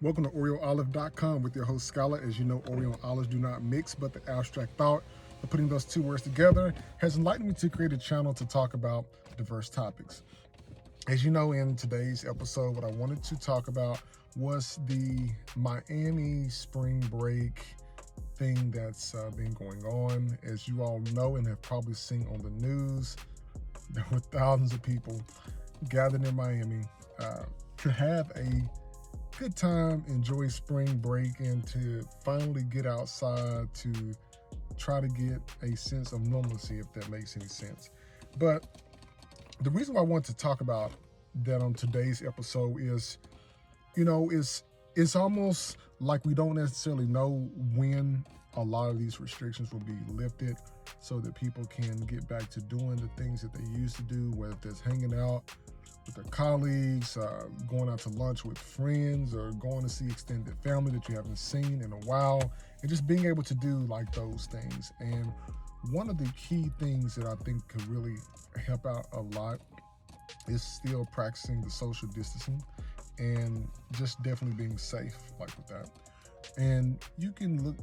Welcome to OreoOlive.com with your host Skylar. As you know, Oreo and olives do not mix, but the abstract thought of putting those two words together has enlightened me to create a channel to talk about diverse topics. As you know, in today's episode, what I wanted to talk about was the Miami spring break thing that's been going on. As you all know and have probably seen on the news, there were thousands of people gathered in Miami to have a good time, enjoy spring break, and to finally get outside to try to get a sense of normalcy, if that makes any sense. But the reason why I want to talk about that on today's episode is, it's almost like we don't necessarily know when a lot of these restrictions will be lifted so that people can get back to doing the things that they used to do, whether it's hanging out with their colleagues, going out to lunch with friends, or going to see extended family that you haven't seen in a while, and just being able to do like those things. And one of the key things that I think could really help out a lot is still practicing the social distancing and just definitely being safe like with that. And you can look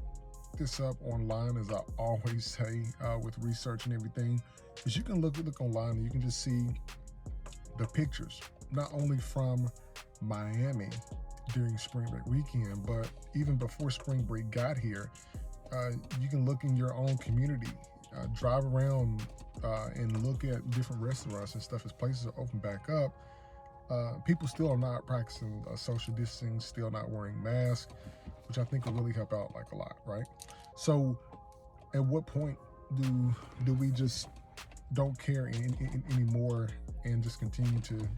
this up online, as I always say, with research and everything, is you can look online and you can just see the pictures, not only from Miami during spring break weekend, but even before spring break got here. You can look in your own community, drive around and look at different restaurants and stuff as places are open back up. People still are not practicing social distancing, still not wearing masks, which I think will really help out like a lot, right? So at what point do we just don't care anymore and just continue to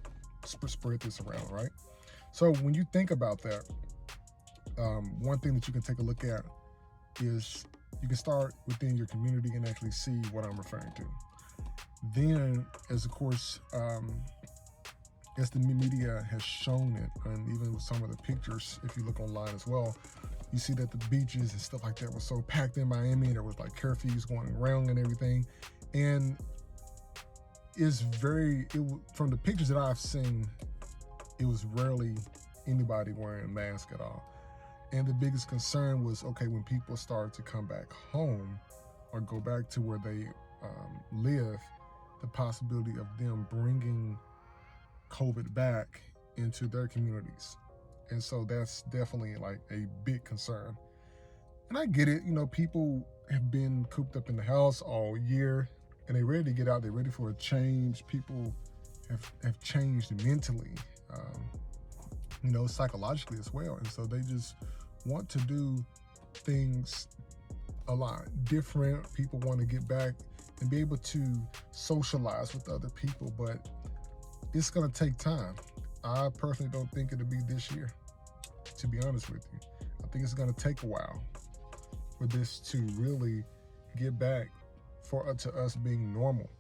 spread this around, right? So when you think about that, one thing that you can take a look at is you can start within your community and actually see what I'm referring to. Then, as of course, as the media has shown it, and even with some of the pictures, if you look online as well, you see that the beaches and stuff like that were so packed in Miami. There was like curfews going around and everything. And from the pictures that I've seen, it was rarely anybody wearing a mask at all. And the biggest concern was, okay, when people started to come back home or go back to where they live, the possibility of them bringing COVID back into their communities. And so that's definitely like a big concern. And I get it, people have been cooped up in the house all year and they're ready to get out. They're ready for a change. People have changed mentally, psychologically as well. And so they just want to do things a lot different. People want to get back and be able to socialize with other people, but it's going to take time. I personally don't think it'll be this year, to be honest with you. I think it's going to take a while for this to really get back to us being normal,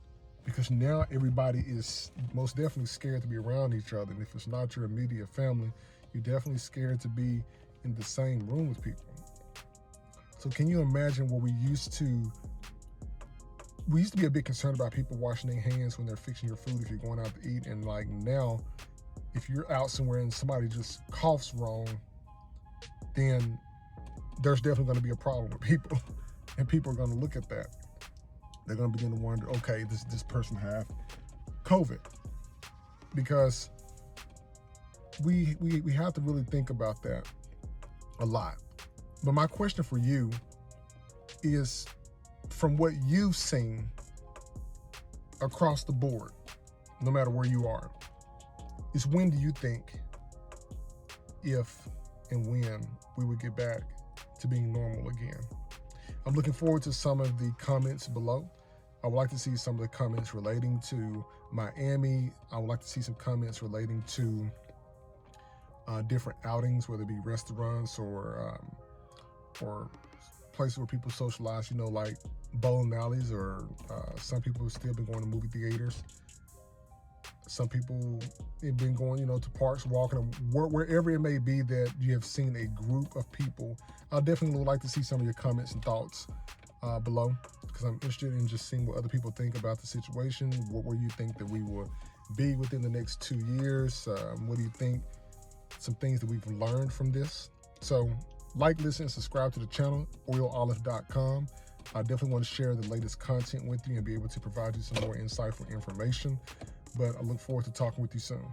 because now everybody is most definitely scared to be around each other. And if it's not your immediate family, you're definitely scared to be in the same room with people. So can you imagine where we used to be a bit concerned about people washing their hands when they're fixing your food if you're going out to eat, and like now, if you're out somewhere and somebody just coughs wrong, then there's definitely going to be a problem with people, and people are going to look at that. They're going to begin to wonder, okay, this person have COVID, because we have to really think about that a lot. But my question for you is, from what you've seen across the board, no matter where you are, is when do you think, if and when, we would get back to being normal again? I'm looking forward to some of the comments below. I would like to see some of the comments relating to Miami. I would like to see some comments relating to different outings, whether it be restaurants or places where people socialize, like bowling alleys, or some people have still been going to movie theaters. Some people have been going, to parks, walking, wherever it may be that you have seen a group of people. I definitely would like to see some of your comments and thoughts below, because I'm interested in just seeing what other people think about the situation. Where you think that we will be within the next 2 years? What do you think some things that we've learned from this. So like, listen, and subscribe to the channel, OrioOlive.com. I definitely want to share the latest content with you and be able to provide you some more insightful information. But I look forward to talking with you soon.